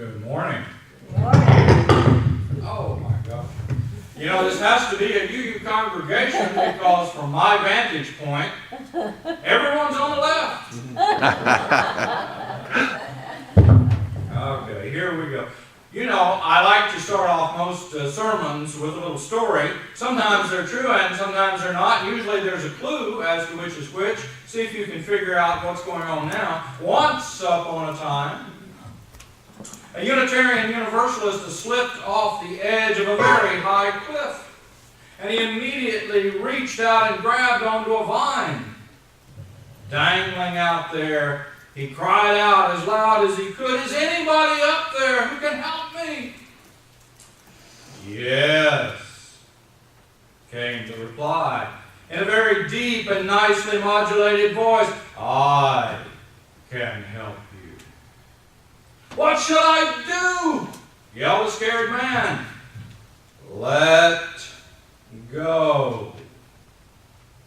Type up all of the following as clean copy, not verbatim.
Good morning. Good morning. Oh my gosh. You know, this has to be a UU congregation because from my vantage point, everyone's on the left. Okay, here we go. You know, I like to start off most sermons with a little story. Sometimes they're true and sometimes they're not. Usually there's a clue as to which is which. See if you can figure out what's going on now. Once upon a time, a Unitarian Universalist slipped off the edge of a very high cliff. And he immediately reached out and grabbed onto a vine. Dangling out there, he cried out as loud as he could, "Is anybody up there who can help me?" "Yes," came the reply, in a very deep and nicely modulated voice. "I can help you." "What should I do?" yelled a scared man. "Let go,"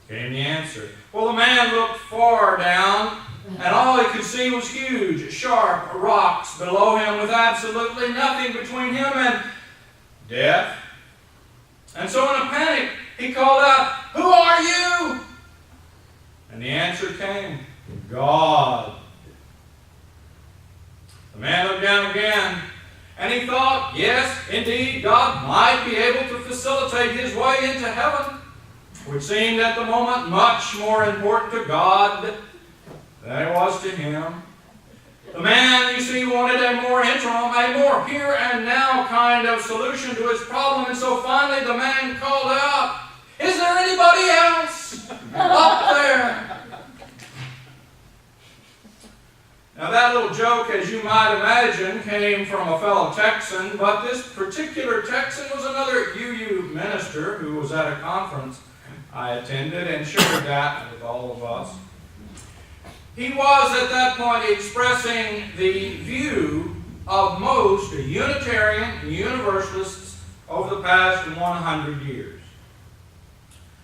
came the answer. Well, the man looked far down, and all he could see was huge, sharp rocks below him with absolutely nothing between him and death. And so in a panic, he called out, "Who are you?" And the answer came, "God." The man looked down again, and he thought, yes, indeed, God might be able to facilitate his way into heaven, which seemed at the moment much more important to God than it was to him. The man, you see, wanted a more interim, a more here and now kind of solution to his problem, and so finally the man called out, "Is there anybody else up there?" Now that little joke, as you might imagine, came from a fellow Texan, but this particular Texan was another UU minister who was at a conference I attended and shared that with all of us. He was at that point expressing the view of most Unitarian Universalists over the past 100 years.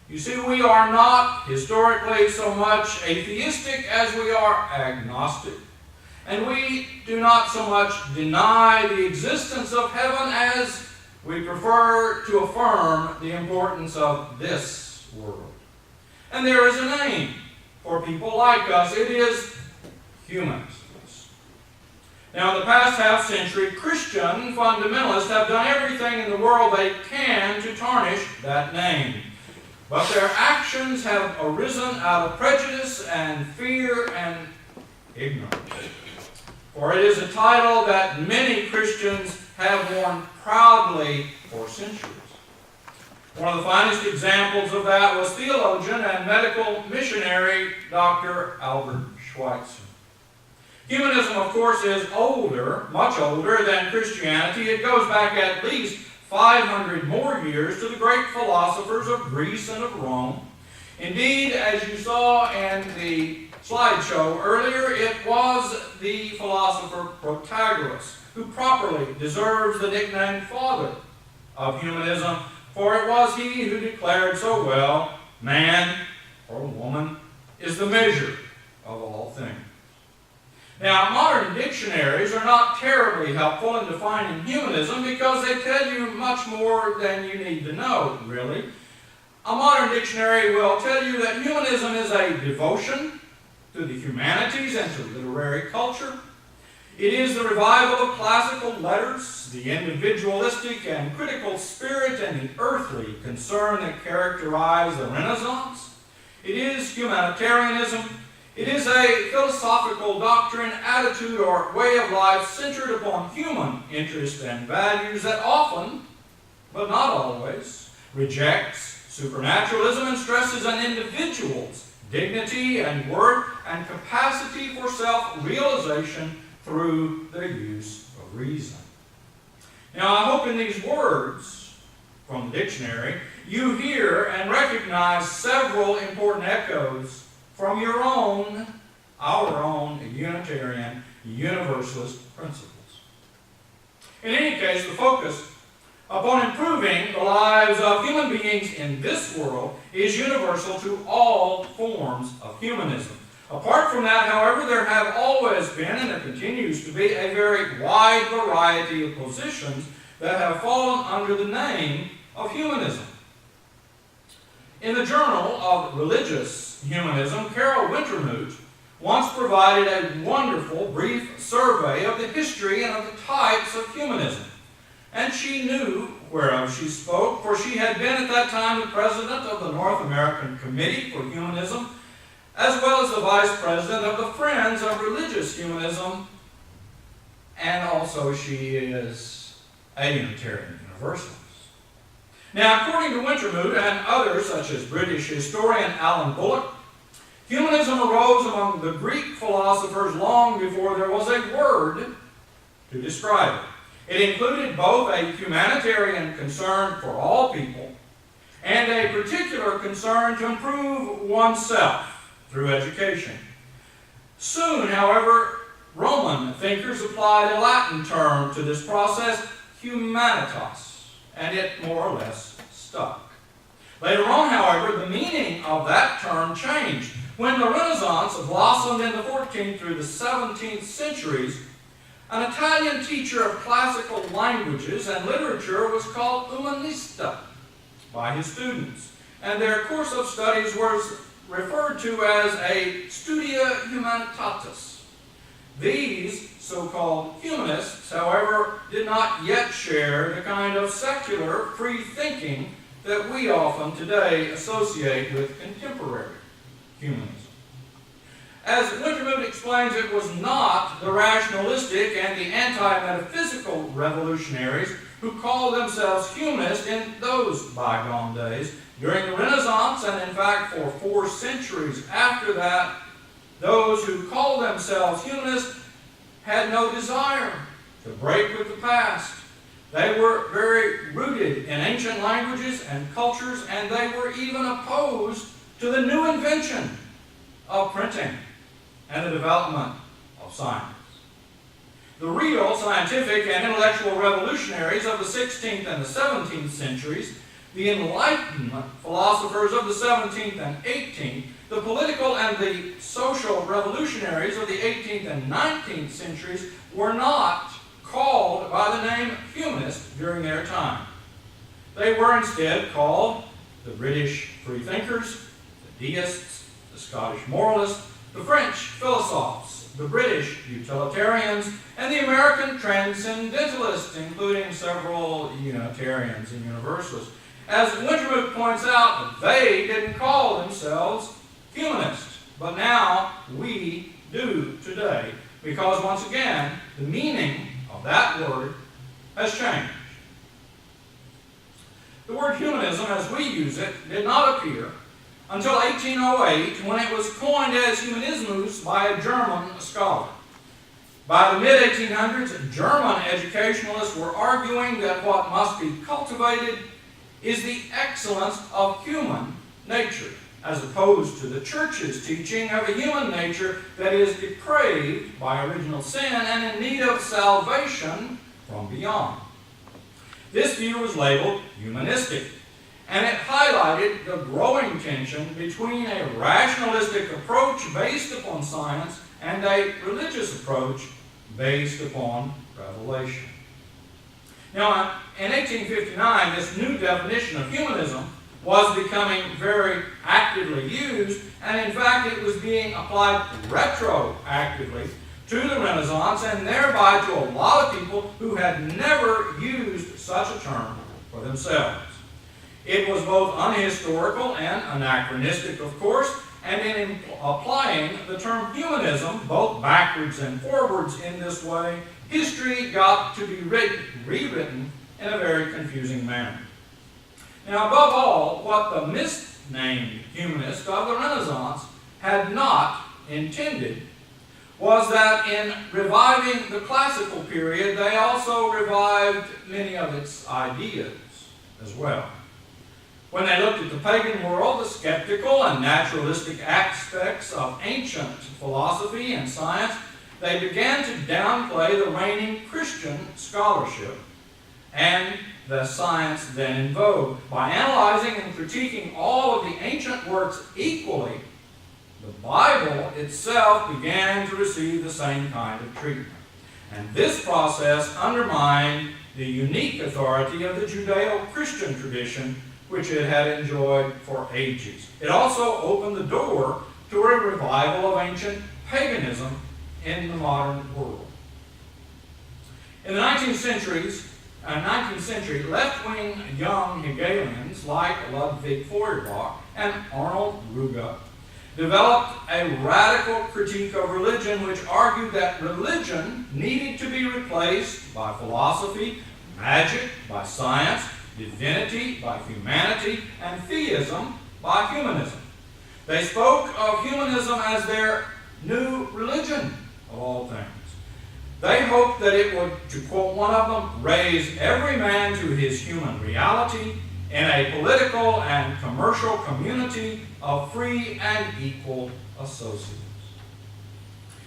You see, we are not historically so much atheistic as we are agnostic. And we do not so much deny the existence of heaven as we prefer to affirm the importance of this world. And there is a name for people like us. It is humanists. Now, in the past half century, Christian fundamentalists have done everything in the world they can to tarnish that name. But their actions have arisen out of prejudice and fear and ignorance. For it is a title that many Christians have worn proudly for centuries. One of the finest examples of that was theologian and medical missionary Dr. Albert Schweitzer. Humanism, of course, is older, much older than Christianity. It goes back at least 500 more years to the great philosophers of Greece and of Rome. Indeed, as you saw in the slideshow earlier, it was the philosopher Protagoras who properly deserves the nickname Father of Humanism, for it was he who declared so well, man or woman is the measure of all things. Now, modern dictionaries are not terribly helpful in defining humanism because they tell you much more than you need to know, really. A modern dictionary will tell you that humanism is a devotion to the humanities and to literary culture. It is the revival of classical letters, the individualistic and critical spirit and the earthly concern that characterize the Renaissance. It is humanitarianism. It is a philosophical doctrine, attitude, or way of life centered upon human interests and values that often, but not always, rejects supernaturalism and stresses an individual's dignity and worth and capacity for self-realization through the use of reason. Now, I hope in these words from the dictionary, you hear and recognize several important echoes from your own, our own Unitarian Universalist principles. In any case, the focus upon improving the lives of human beings in this world is universal to all forms of humanism. Apart from that, however, there have always been, and there continues to be, a very wide variety of positions that have fallen under the name of humanism. In the Journal of Religious Humanism, Carol Wintermuth once provided a wonderful brief survey of the history and of the types of humanism. And she knew whereof she spoke, for she had been at that time the president of the North American Committee for Humanism, as well as the vice president of the Friends of Religious Humanism, and also she is a Unitarian Universalist. Now, according to Wintermuth and others, such as British historian Alan Bullock, humanism arose among the Greek philosophers long before there was a word to describe it. It included both a humanitarian concern for all people and a particular concern to improve oneself through education. Soon, however, Roman thinkers applied a Latin term to this process, humanitas, and it more or less stuck. Later on, however, the meaning of that term changed. When the Renaissance blossomed in the 14th through the 17th centuries, an Italian teacher of classical languages and literature was called humanista by his students, and their course of studies was referred to as a studia humanitatis. These so-called humanists, however, did not yet share the kind of secular free thinking that we often today associate with contemporary humanism. As Wintermuth explains, it was not the rationalistic and the anti-metaphysical revolutionaries who called themselves humanists in those bygone days. During the Renaissance, and in fact for 4 centuries after that, those who called themselves humanists had no desire to break with the past. They were very rooted in ancient languages and cultures, and they were even opposed to the new invention of printing and the development of science. The real scientific and intellectual revolutionaries of the 16th and the 17th centuries, the Enlightenment philosophers of the 17th and 18th, the political and the social revolutionaries of the 18th and 19th centuries were not called by the name humanist during their time. They were instead called the British freethinkers, the deists, the Scottish moralists, the French philosophes, the British utilitarians, and the American transcendentalists, including several Unitarians and Universalists. As Wintermuth points out, they didn't call themselves humanists, but now we do today, because once again, the meaning of that word has changed. The word humanism, as we use it, did not appear until 1808, when it was coined as Humanismus by a German scholar. By the mid-1800s, German educationalists were arguing that what must be cultivated is the excellence of human nature, as opposed to the Church's teaching of a human nature that is depraved by original sin and in need of salvation from beyond. This view was labeled humanistic, and it highlighted the growing tension between a rationalistic approach based upon science and a religious approach based upon revelation. Now, in 1859, this new definition of humanism was becoming very actively used, and in fact it was being applied retroactively to the Renaissance, and thereby to a lot of people who had never used such a term for themselves. It was both unhistorical and anachronistic, of course, and in applying the term humanism, both backwards and forwards in this way, history got to be rewritten in a very confusing manner. Now, above all, what the misnamed humanists of the Renaissance had not intended was that in reviving the classical period, they also revived many of its ideas as well. When they looked at the pagan world, the skeptical and naturalistic aspects of ancient philosophy and science, they began to downplay the reigning Christian scholarship and the science then in vogue. By analyzing and critiquing all of the ancient works equally, the Bible itself began to receive the same kind of treatment. And this process undermined the unique authority of the Judeo-Christian tradition which it had enjoyed for ages. It also opened the door to a revival of ancient paganism in the modern world. In the 19th century, left-wing young Hegelians like Ludwig Feuerbach and Arnold Ruge developed a radical critique of religion which argued that religion needed to be replaced by philosophy, magic by science, divinity by humanity, and theism by humanism. They spoke of humanism as their new religion of all things. They hoped that it would, to quote one of them, raise every man to his human reality in a political and commercial community of free and equal associates.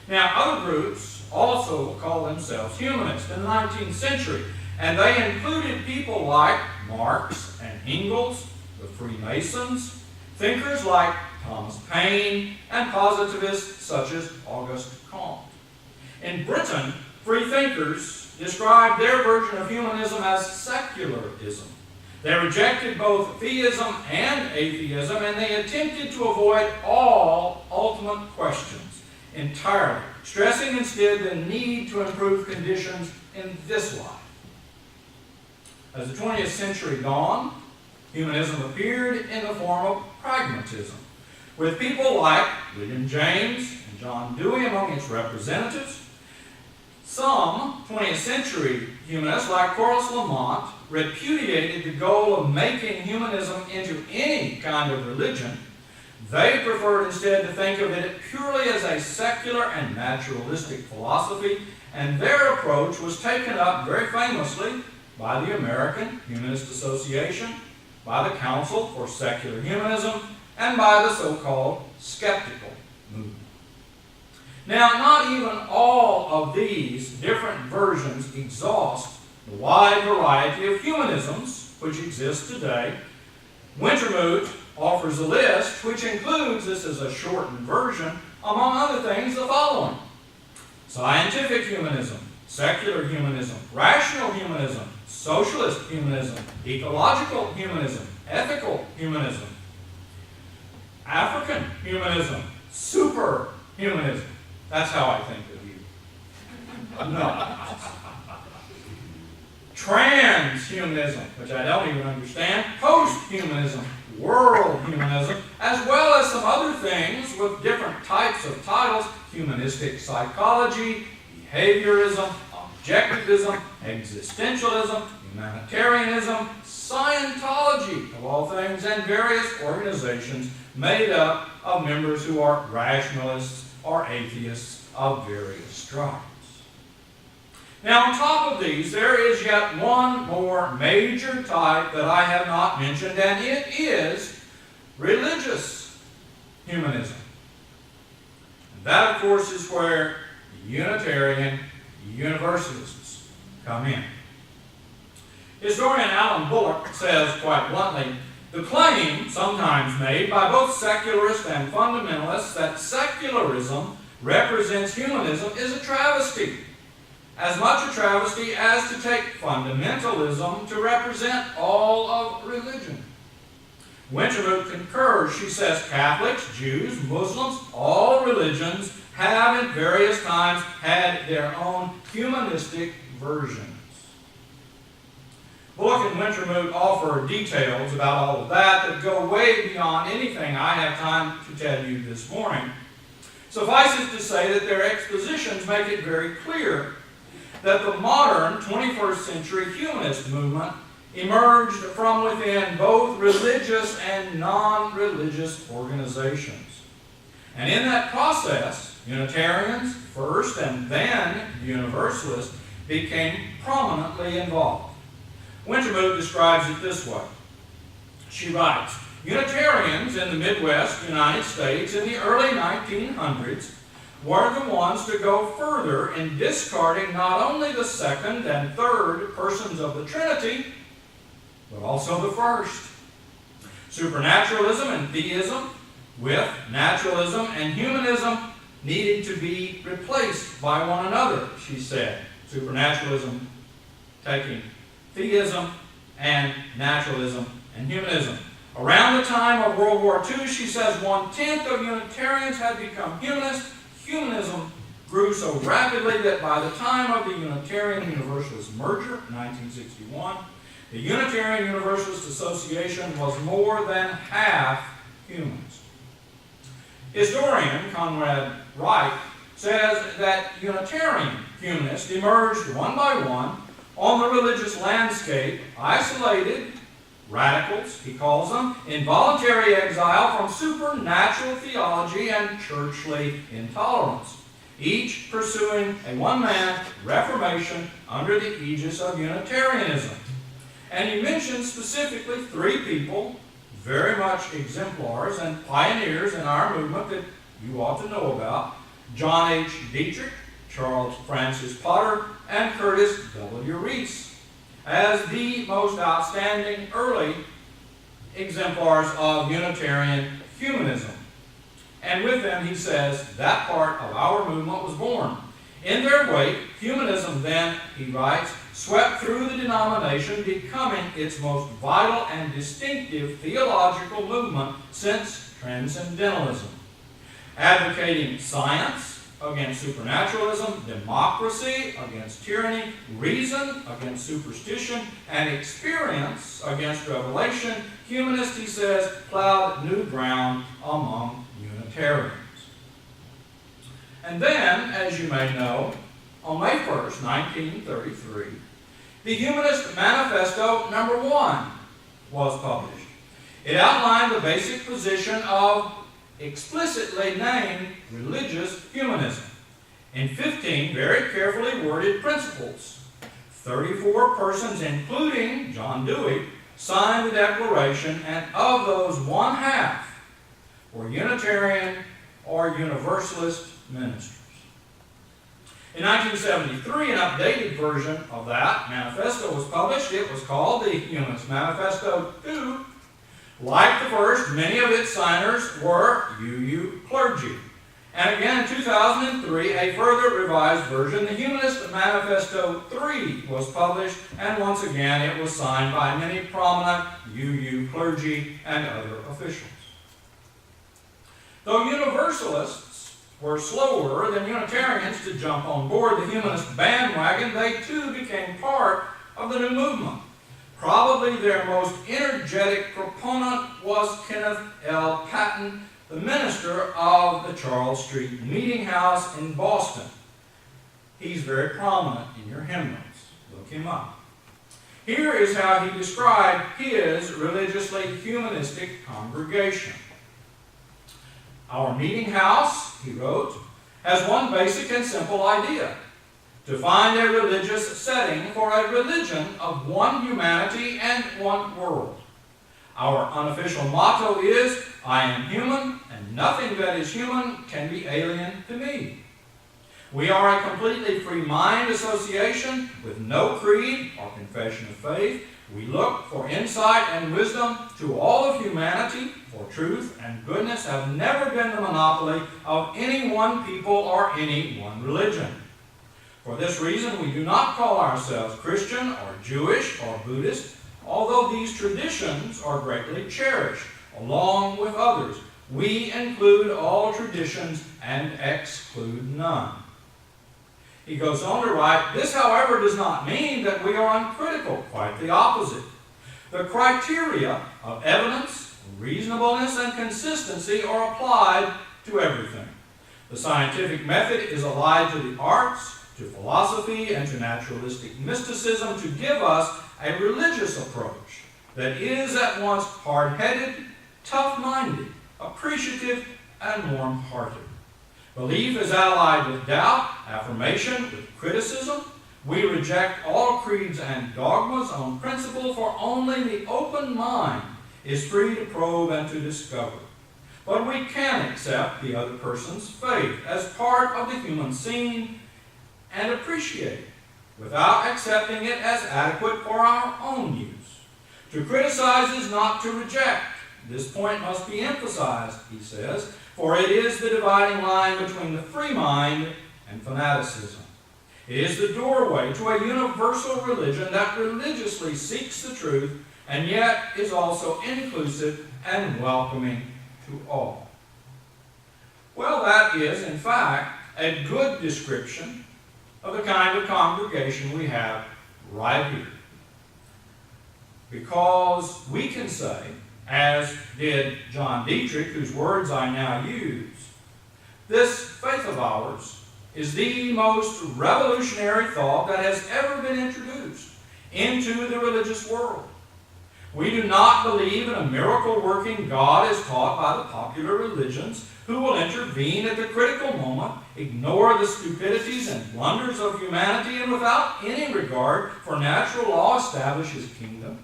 Now, other groups also call themselves humanists in the 19th century, and they included people like Marx and Engels, the Freemasons, thinkers like Thomas Paine, and positivists such as Auguste Comte. In Britain, free thinkers described their version of humanism as secularism. They rejected both theism and atheism, and they attempted to avoid all ultimate questions entirely, stressing instead the need to improve conditions in this life. As the 20th century dawned, humanism appeared in the form of pragmatism, with people like William James and John Dewey among its representatives. Some 20th century humanists, like Horace Lamont, repudiated the goal of making humanism into any kind of religion. They preferred instead to think of it purely as a secular and naturalistic philosophy, and their approach was taken up very famously by the American Humanist Association, by the Council for Secular Humanism, and by the so-called skeptical movement. Now, not even all of these different versions exhaust the wide variety of humanisms which exist today. Wintermuth offers a list which includes, this is a shortened version, among other things, the following: scientific humanism, secular humanism, rational humanism, socialist humanism, ecological humanism, ethical humanism, African humanism, superhumanism. That's how I think of you. No. Transhumanism, which I don't even understand, post-humanism, world humanism, as well as some other things with different types of titles: humanistic psychology, behaviorism, objectivism, existentialism, humanitarianism, Scientology, of all things, and various organizations made up of members who are rationalists or atheists of various stripes. Now, on top of these, there is yet one more major type that I have not mentioned, and it is religious humanism. And that, of course, is where the Unitarian Universalists come in. Historian Alan Bullock says quite bluntly, the claim, sometimes made by both secularists and fundamentalists, that secularism represents humanism is a travesty. As much a travesty as to take fundamentalism to represent all of religion. Wintermuth concurs. She says Catholics, Jews, Muslims, all religions have at various times had their own humanistic versions. Bullock and Wintermuth offer details about all of that go way beyond anything I have time to tell you this morning. Suffice it to say that their expositions make it very clear that the modern 21st century humanist movement emerged from within both religious and non-religious organizations. And in that process, Unitarians first and then Universalists became prominently involved. Wintermuth describes it this way. She writes, Unitarians in the Midwest United States in the early 1900s were the ones to go further in discarding not only the second and third persons of the Trinity, but also the first. Supernaturalism and theism with naturalism and humanism needed to be replaced by one another, she said. Supernaturalism taking theism and naturalism and humanism. Around the time of World War II, she says, 1/10 of Unitarians had become humanists. Humanism grew so rapidly that by the time of the Unitarian Universalist merger in 1961, the Unitarian Universalist Association was more than half humans. Historian Conrad Wright says that Unitarian humanists emerged one by one on the religious landscape, isolated radicals, he calls them, in voluntary exile from supernatural theology and churchly intolerance, each pursuing a one-man reformation under the aegis of Unitarianism. And he mentions specifically three people, very much exemplars and pioneers in our movement that you ought to know about: John H. Dietrich, Charles Francis Potter, and Curtis W. Reese, as the most outstanding early exemplars of Unitarian humanism. And with them, he says, that part of our movement was born. In their wake, humanism then, he writes, swept through the denomination, becoming its most vital and distinctive theological movement since Transcendentalism, advocating science against supernaturalism, democracy against tyranny, reason against superstition, and experience against revelation. Humanists, he says, plowed new ground among Unitarians. And then, as you may know, on May 1st, 1933, the Humanist Manifesto #1 was published. It outlined the basic position of explicitly named religious humanism in 15 very carefully worded principles. 34 persons, including John Dewey, signed the declaration, and of those, one half were Unitarian or Universalist ministers. In 1973, an updated version of that manifesto was published. It was called the Humanist Manifesto II. Like the first, many of its signers were UU clergy. And again, in 2003, a further revised version, the Humanist Manifesto III, was published, and once again it was signed by many prominent UU clergy and other officials. Though Universalists were slower than Unitarians to jump on board the humanist bandwagon, they too became part of the new movement. Probably their most energetic proponent was Kenneth L. Patton, the minister of the Charles Street Meeting House in Boston. He's very prominent in your hymnals. Look him up. Here is how he described his religiously humanistic congregation. Our meeting house, he wrote, has one basic and simple idea: to find a religious setting for a religion of one humanity and one world. Our unofficial motto is, I am human, and nothing that is human can be alien to me. We are a completely free mind association with no creed or confession of faith. We look for insight and wisdom to all of humanity, for truth and goodness have never been the monopoly of any one people or any one religion. For this reason, we do not call ourselves Christian or Jewish or Buddhist, although these traditions are greatly cherished, along with others. We include all traditions and exclude none. He goes on to write, this, however, does not mean that we are uncritical, quite the opposite. The criteria of evidence, reasonableness, and consistency are applied to everything. The scientific method is allied to the arts, to philosophy, and to naturalistic mysticism to give us a religious approach that is at once hard-headed, tough-minded, appreciative, and warm-hearted. Belief is allied with doubt, affirmation with criticism. We reject all creeds and dogmas on principle, for only the open mind is free to probe and to discover. But we can accept the other person's faith as part of the human scene and appreciate it, without accepting it as adequate for our own use. To criticize is not to reject. this point must be emphasized, he says, for it is the dividing line between the free mind and fanaticism. It is the doorway to a universal religion that religiously seeks the truth and yet is also inclusive and welcoming to all. Well, that is, in fact, a good description of the kind of congregation we have right here. Because we can say, as did John Dietrich, whose words I now use, this faith of ours is the most revolutionary thought that has ever been introduced into the religious world. We do not believe in a miracle-working God as taught by the popular religions who will intervene at the critical moment, ignore the stupidities and blunders of humanity, and without any regard for natural law establish his kingdom.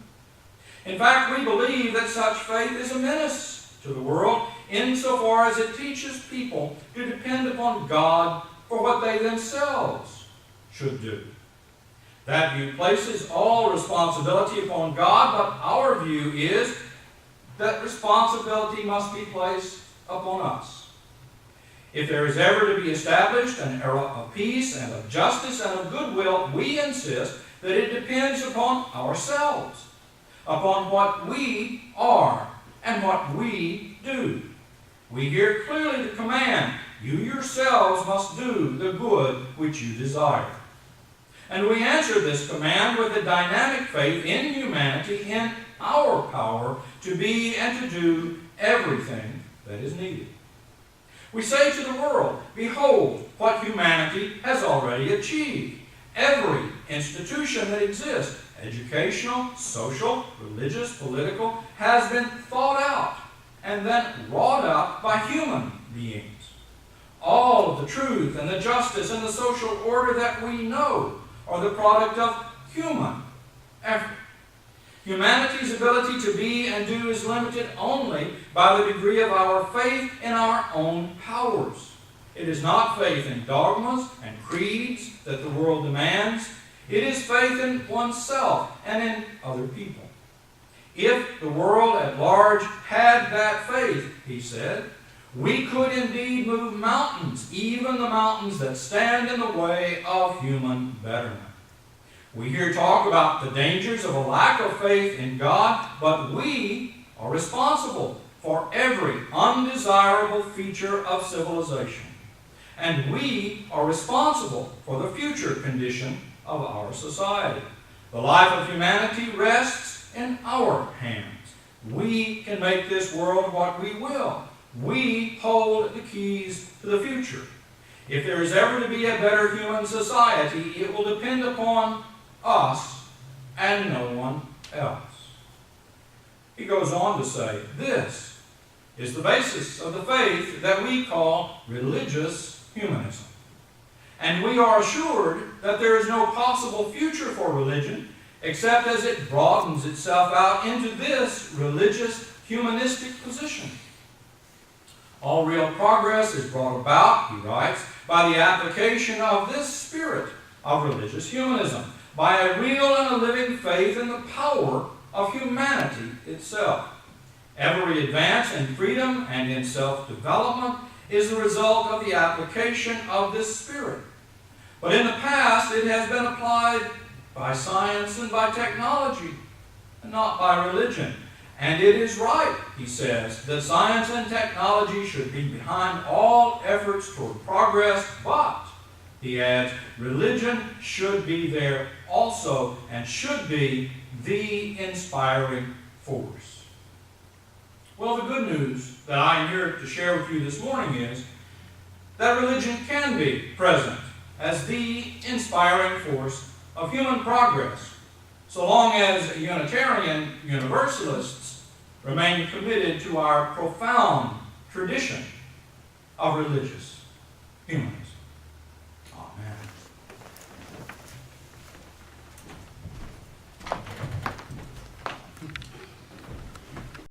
In fact, we believe that such faith is a menace to the world insofar as it teaches people to depend upon God for what they themselves should do. That view places all responsibility upon God, but our view is that responsibility must be placed upon us. If there is ever to be established an era of peace and of justice and of goodwill, we insist that it depends upon ourselves, upon what we are and what we do. We hear clearly the command, you yourselves must do the good which you desire. And we answer this command with a dynamic faith in humanity, in our power to be and to do everything that is needed. We say to the world, behold what humanity has already achieved. Every institution that exists, educational, social, religious, political, has been thought out and then wrought up by human beings. All of the truth and the justice and the social order that we know are the product of human effort. Humanity's ability to be and do is limited only by the degree of our faith in our own powers. It is not faith in dogmas and creeds that the world demands. It is faith in oneself and in other people. If the world at large had that faith, he said, we could indeed move mountains, even the mountains that stand in the way of human betterment. We hear talk about the dangers of a lack of faith in God, but we are responsible for every undesirable feature of civilization. And we are responsible for the future condition of our society. The life of humanity rests in our hands. We can make this world what we will. We hold the keys to the future. If there is ever to be a better human society, it will depend upon us and no one else. He goes on to say, this is the basis of the faith that we call religious humanism. And we are assured that there is no possible future for religion except as it broadens itself out into this religious humanistic position. All real progress is brought about, he writes, by the application of this spirit of religious humanism, by a real and a living faith in the power of humanity itself. Every advance in freedom and in self-development is the result of the application of this spirit. But in the past, it has been applied by science and by technology, and not by religion. And it is right, he says, that science and technology should be behind all efforts toward progress, but, he adds, religion should be there also and should be the inspiring force. Well, the good news that I am here to share with you this morning is that religion can be present as the inspiring force of human progress, so long as Unitarian Universalists remain committed to our profound tradition of religious humanism.